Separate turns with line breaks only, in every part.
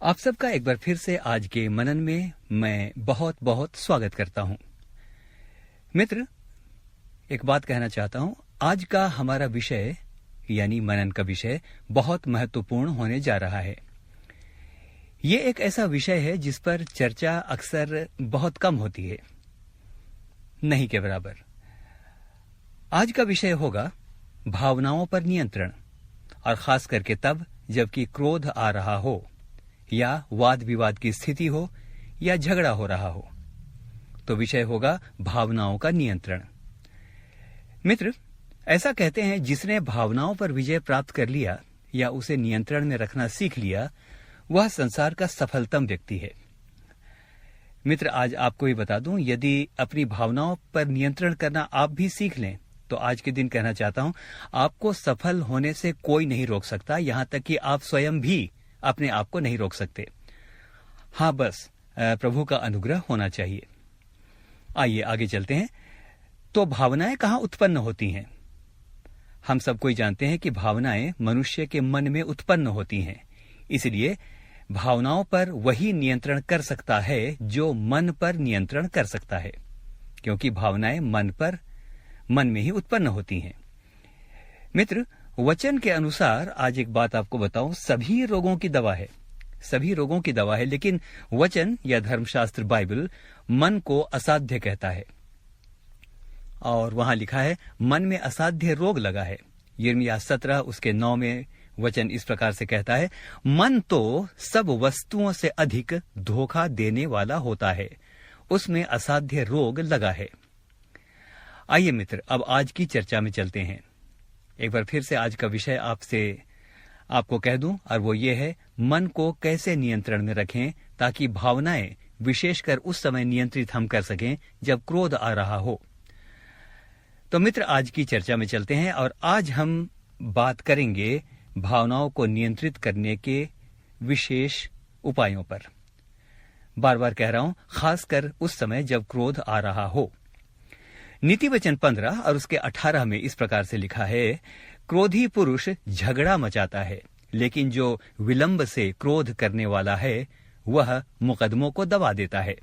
आप सबका एक बार फिर से आज के मनन में मैं बहुत बहुत स्वागत करता हूं। मित्र, एक बात कहना चाहता हूं। आज का हमारा विषय यानी मनन का विषय बहुत महत्वपूर्ण होने जा रहा है। ये एक ऐसा विषय है जिस पर चर्चा अक्सर बहुत कम होती है, नहीं के बराबर। आज का विषय होगा भावनाओं पर नियंत्रण, और खास करके तब जबकि क्रोध आ रहा हो या वाद विवाद की स्थिति हो या झगड़ा हो रहा हो, तो विषय होगा भावनाओं का नियंत्रण। मित्र, ऐसा कहते हैं जिसने भावनाओं पर विजय प्राप्त कर लिया या उसे नियंत्रण में रखना सीख लिया, वह संसार का सफलतम व्यक्ति है। मित्र, आज आपको ही बता दूं, यदि अपनी भावनाओं पर नियंत्रण करना आप भी सीख लें तो आज के दिन कहना चाहता हूं, आपको सफल होने से कोई नहीं रोक सकता, यहां तक कि आप स्वयं भी अपने आप को नहीं रोक सकते। हां, बस प्रभु का अनुग्रह होना चाहिए। आइए आगे चलते हैं। तो भावनाएं कहां उत्पन्न होती हैं? हम सब कोई जानते हैं कि भावनाएं मनुष्य के मन में उत्पन्न होती हैं। इसलिए भावनाओं पर वही नियंत्रण कर सकता है जो मन पर नियंत्रण कर सकता है, क्योंकि भावनाएं मन में ही उत्पन्न होती हैं। मित्र, वचन के अनुसार आज एक बात आपको बताऊं, सभी रोगों की दवा है, लेकिन वचन या धर्मशास्त्र बाइबल मन को असाध्य कहता है। और वहां लिखा है, मन में असाध्य रोग लगा है। यिर्मयाह 17 उसके 9 में वचन इस प्रकार से कहता है, मन तो सब वस्तुओं से अधिक धोखा देने वाला होता है, उसमें असाध्य रोग लगा है। आइए मित्र, अब आज की चर्चा में चलते हैं। एक बार फिर से आज का विषय आपको कह दूं, और वो ये है, मन को कैसे नियंत्रण में रखें ताकि भावनाएं विशेषकर उस समय नियंत्रित हम कर सकें जब क्रोध आ रहा हो। तो मित्र, आज की चर्चा में चलते हैं और आज हम बात करेंगे भावनाओं को नियंत्रित करने के विशेष उपायों पर। बार बार कह रहा हूं, खासकर उस समय जब क्रोध आ रहा हो। नीति वचन 15 और उसके 18 में इस प्रकार से लिखा है, क्रोधी पुरुष झगड़ा मचाता है, लेकिन जो विलंब से क्रोध करने वाला है वह मुकदमों को दबा देता है।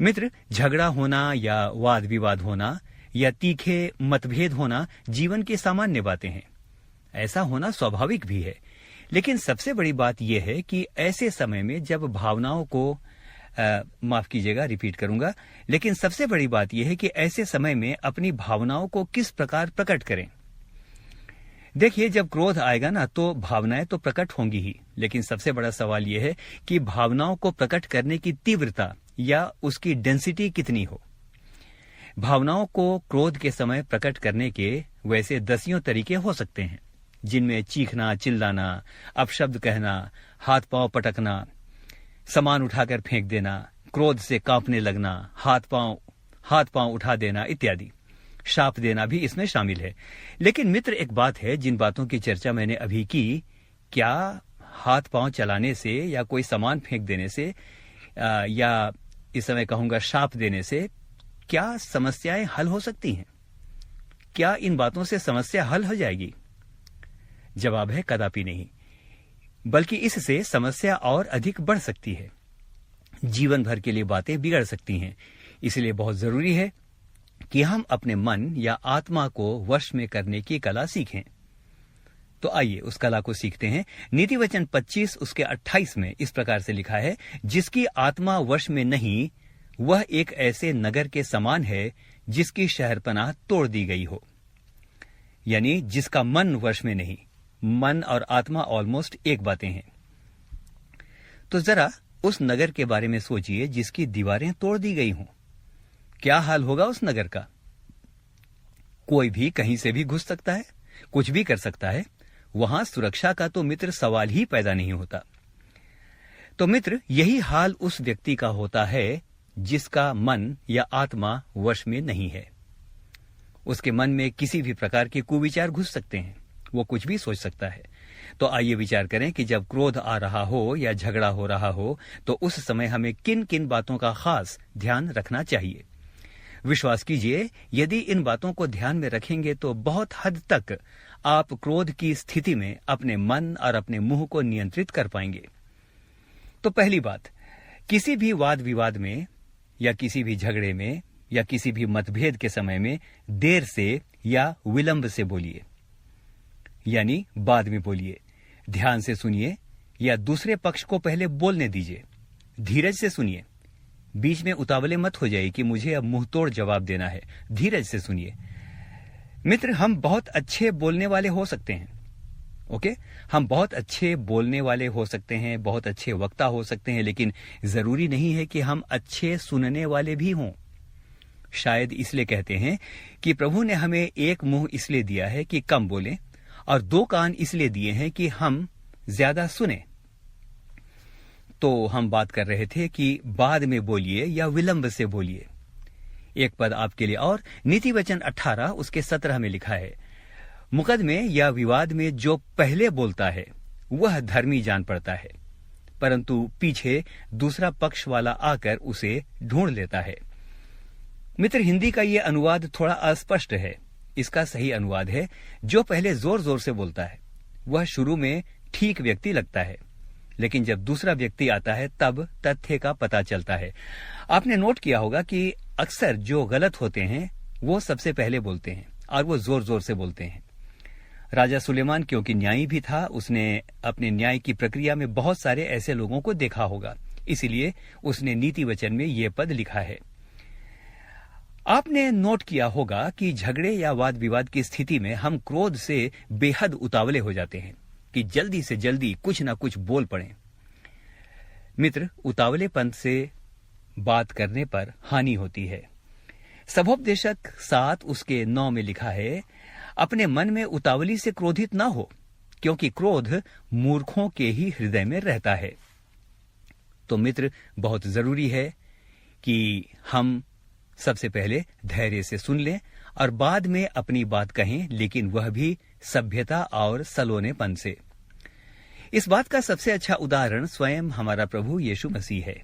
मित्र, झगड़ा होना या वाद विवाद होना या तीखे मतभेद होना जीवन की सामान्य बातें हैं। ऐसा होना स्वाभाविक भी है, लेकिन सबसे बड़ी बात यह है कि ऐसे समय में जब भावनाओं को माफ कीजिएगा, रिपीट करूंगा, लेकिन सबसे बड़ी बात यह है कि ऐसे समय में अपनी भावनाओं को किस प्रकार प्रकट करें। देखिए, जब क्रोध आएगा ना, तो भावनाएं तो प्रकट होंगी ही, लेकिन सबसे बड़ा सवाल यह है कि भावनाओं को प्रकट करने की तीव्रता या उसकी डेंसिटी कितनी हो। भावनाओं को क्रोध के समय प्रकट करने के वैसे दसियों तरीके हो सकते हैं, जिनमें चीखना, चिल्लाना, अपशब्द कहना, हाथ पांव पटकना, सामान उठाकर फेंक देना, क्रोध से कांपने लगना, हाथ पांव उठा देना इत्यादि। शाप देना भी इसमें शामिल है। लेकिन मित्र, एक बात है, जिन बातों की चर्चा मैंने अभी की, क्या हाथ पांव चलाने से या कोई सामान फेंक देने से या इस समय कहूंगा शाप देने से क्या समस्याएं हल हो सकती हैं? क्या इन बातों से समस्या हल हो जाएगी? जवाब है, कदापि नहीं, बल्कि इससे समस्या और अधिक बढ़ सकती है। जीवन भर के लिए बातें बिगड़ सकती हैं। इसलिए बहुत जरूरी है कि हम अपने मन या आत्मा को वश में करने की कला सीखें। तो आइए उस कला को सीखते हैं। नीति वचन 25 उसके 28 में इस प्रकार से लिखा है, जिसकी आत्मा वश में नहीं, वह एक ऐसे नगर के समान है जिसकी शहरपनाह तोड़ दी गई हो। यानी जिसका मन वश में नहीं। मन और आत्मा ऑलमोस्ट एक बातें हैं। तो जरा उस नगर के बारे में सोचिए जिसकी दीवारें तोड़ दी गई हों। क्या हाल होगा उस नगर का? कोई भी कहीं से भी घुस सकता है, कुछ भी कर सकता है। वहां सुरक्षा का तो मित्र सवाल ही पैदा नहीं होता। तो मित्र, यही हाल उस व्यक्ति का होता है जिसका मन या आत्मा वश में नहीं है। उसके मन में किसी भी प्रकार के कुविचार घुस सकते हैं, वो कुछ भी सोच सकता है। तो आइए विचार करें कि जब क्रोध आ रहा हो या झगड़ा हो रहा हो, तो उस समय हमें किन किन बातों का खास ध्यान रखना चाहिए। विश्वास कीजिए, यदि इन बातों को ध्यान में रखेंगे तो बहुत हद तक आप क्रोध की स्थिति में अपने मन और अपने मुंह को नियंत्रित कर पाएंगे। तो पहली बात, किसी भी वाद विवाद में या किसी भी झगड़े में या किसी भी मतभेद के समय में देर से या विलंब से बोलिए, यानी बाद में बोलिए। ध्यान से सुनिए या दूसरे पक्ष को पहले बोलने दीजिए। धीरज से सुनिए, बीच में उतावले मत हो जाइए कि मुझे अब मुंह तोड़ जवाब देना है। धीरज से सुनिए। मित्र, हम बहुत अच्छे बोलने वाले हो सकते हैं, ओके? हम बहुत अच्छे बोलने वाले हो सकते हैं, बहुत अच्छे वक्ता हो सकते हैं, लेकिन जरूरी नहीं है कि हम अच्छे सुनने वाले भी हों। शायद इसलिए कहते हैं कि प्रभु ने हमें एक मुंह इसलिए दिया है कि कम बोलें और दो कान इसलिए दिए हैं कि हम ज्यादा सुने। तो हम बात कर रहे थे कि बाद में बोलिए या विलंब से बोलिए। एक पद आपके लिए और नीति वचन 18 उसके 17 में लिखा है, मुकदमे या विवाद में जो पहले बोलता है वह धर्मी जान पड़ता है, परंतु पीछे दूसरा पक्ष वाला आकर उसे ढूंढ लेता है। मित्र, हिंदी का यह अनुवाद थोड़ा अस्पष्ट है। इसका सही अनुवाद है, जो पहले जोर जोर से बोलता है वह शुरू में ठीक व्यक्ति लगता है, लेकिन जब दूसरा व्यक्ति आता है तब तथ्य का पता चलता है। आपने नोट किया होगा कि अक्सर जो गलत होते हैं वो सबसे पहले बोलते हैं और वो जोर जोर से बोलते हैं। राजा सुलेमान क्योंकि न्यायी भी था, उसने अपने न्याय की प्रक्रिया में बहुत सारे ऐसे लोगों को देखा होगा, इसीलिए उसने नीति वचन में ये पद लिखा है। आपने नोट किया होगा कि झगड़े या वाद विवाद की स्थिति में हम क्रोध से बेहद उतावले हो जाते हैं कि जल्दी से जल्दी कुछ ना कुछ बोल पड़ें। मित्र, उतावलेपन से बात करने पर हानि होती है। सभोपदेशक 7 उसके 9 में लिखा है, अपने मन में उतावली से क्रोधित ना हो, क्योंकि क्रोध मूर्खों के ही हृदय में रहता है। तो मित्र, बहुत जरूरी है कि हम सबसे पहले धैर्य से सुन लें और बाद में अपनी बात कहें, लेकिन वह भी सभ्यता और सलोनेपन से। इस बात का सबसे अच्छा उदाहरण स्वयं हमारा प्रभु यीशु मसीह है।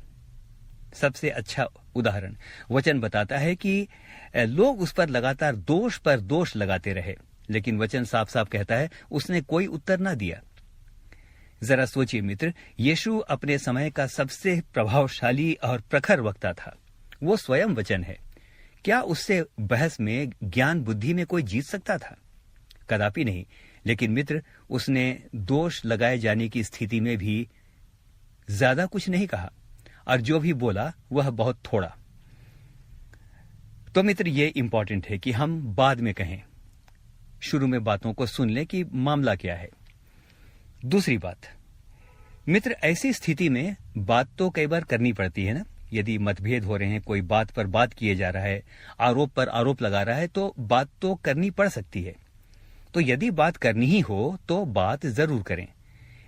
सबसे अच्छा उदाहरण। वचन बताता है कि लोग उस पर लगातार दोष पर दोष लगाते रहे, लेकिन वचन साफ साफ कहता है उसने कोई उत्तर ना दिया। जरा सोचिए मित्र, यीशु अपने समय का सबसे प्रभावशाली और प्रखर वक्ता था। वो स्वयं वचन है। क्या उससे बहस में, ज्ञान बुद्धि में कोई जीत सकता था? कदापि नहीं। लेकिन मित्र, उसने दोष लगाए जाने की स्थिति में भी ज्यादा कुछ नहीं कहा और जो भी बोला वह बहुत थोड़ा। तो मित्र, ये इंपॉर्टेंट है कि हम बाद में कहें, शुरू में बातों को सुन लें कि मामला क्या है। दूसरी बात, मित्र, ऐसी स्थिति में बात तो कई बार करनी पड़ती है ना। यदि मतभेद हो रहे हैं, कोई बात पर बात किए जा रहा है, आरोप पर आरोप लगा रहा है, तो बात तो करनी पड़ सकती है। तो यदि बात करनी ही हो तो बात जरूर करें,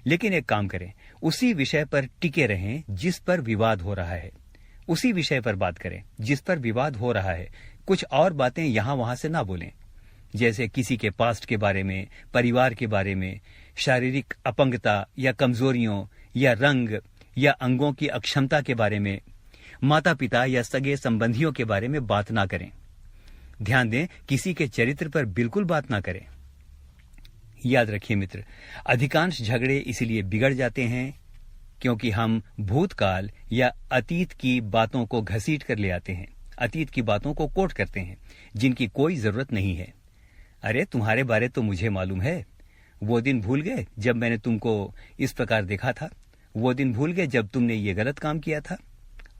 लेकिन एक काम करें, उसी विषय पर टिके रहें जिस पर विवाद हो रहा है। उसी विषय पर बात करें जिस पर विवाद हो रहा है। कुछ और बातें यहां वहां से ना बोलें, जैसे किसी के पास्ट के बारे में, परिवार के बारे में, शारीरिक अपंगता या कमजोरियों या रंग या अंगों की अक्षमता के बारे में, माता पिता या सगे संबंधियों के बारे में बात ना करें। ध्यान दें, किसी के चरित्र पर बिल्कुल बात ना करें। याद रखिए मित्र, अधिकांश झगड़े इसलिए बिगड़ जाते हैं क्योंकि हम भूतकाल या अतीत की बातों को घसीट कर ले आते हैं, अतीत की बातों को कोट करते हैं जिनकी कोई जरूरत नहीं है। अरे, तुम्हारे बारे तो मुझे मालूम है। वो दिन भूल गए जब मैंने तुमको इस प्रकार देखा था? वो दिन भूल गए जब तुमने ये गलत काम किया था?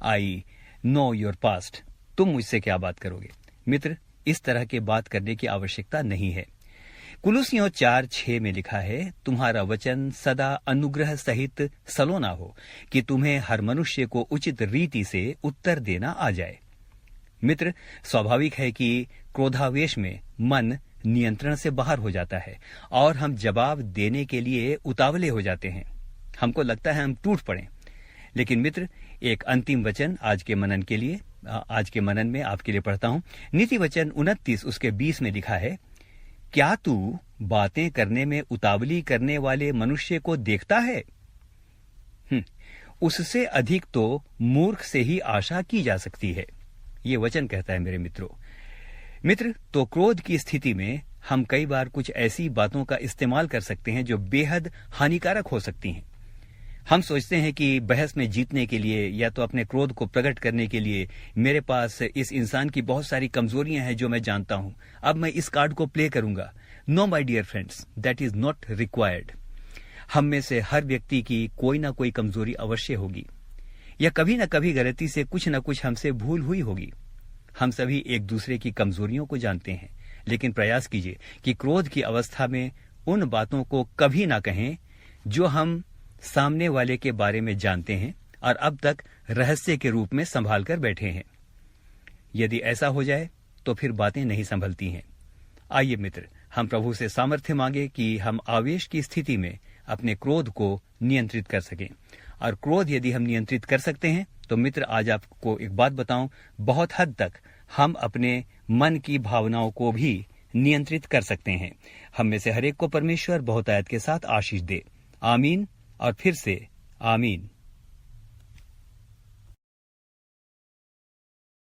I know your past. तुम मुझसे क्या बात करोगे? मित्र, इस तरह के बात करने की आवश्यकता नहीं है। कुलुसियों 4:6 में लिखा है, तुम्हारा वचन सदा अनुग्रह सहित सलोना हो कि तुम्हें हर मनुष्य को उचित रीति से उत्तर देना आ जाए। मित्र, स्वाभाविक है कि क्रोधावेश में मन नियंत्रण से बाहर हो जाता है और हम जवाब देने के लिए उतावले हो जाते हैं। हमको लगता है हम टूट पड़े। लेकिन मित्र, एक अंतिम वचन आज के मनन के लिए, आज के मनन में आपके लिए पढ़ता हूं। नीति वचन 29 उसके 20 में लिखा है, क्या तू बातें करने में उतावली करने वाले मनुष्य को देखता है? उससे अधिक तो मूर्ख से ही आशा की जा सकती है। ये वचन कहता है मेरे मित्रों। मित्र, तो क्रोध की स्थिति में हम कई बार कुछ ऐसी बातों का इस्तेमाल कर सकते हैं जो बेहद हानिकारक हो सकती हैं। हम सोचते हैं कि बहस में जीतने के लिए या तो अपने क्रोध को प्रकट करने के लिए मेरे पास इस इंसान की बहुत सारी कमजोरियां हैं जो मैं जानता हूं, अब मैं इस कार्ड को प्ले करूंगा। No my dear friends, that is not required. हम में से हर व्यक्ति की कोई ना कोई कमजोरी अवश्य होगी, या कभी ना कभी गलती से कुछ ना कुछ हमसे भूल हुई होगी। हम सभी एक दूसरे की कमजोरियों को जानते हैं, लेकिन प्रयास कीजिए कि क्रोध की अवस्था में उन बातों को कभी ना कहें जो हम सामने वाले के बारे में जानते हैं और अब तक रहस्य के रूप में संभाल कर बैठे हैं। यदि ऐसा हो जाए तो फिर बातें नहीं संभलती हैं। आइए मित्र, हम प्रभु से सामर्थ्य मांगे कि हम आवेश की स्थिति में अपने क्रोध को नियंत्रित कर सकें। और क्रोध यदि हम नियंत्रित कर सकते हैं तो मित्र, आज आपको एक बात बताऊं, बहुत हद तक हम अपने मन की भावनाओं को भी नियंत्रित कर सकते हैं। हम में से हर एक को परमेश्वर बहुतायत के साथ आशीष दे। आमीन और फिर से आमीन।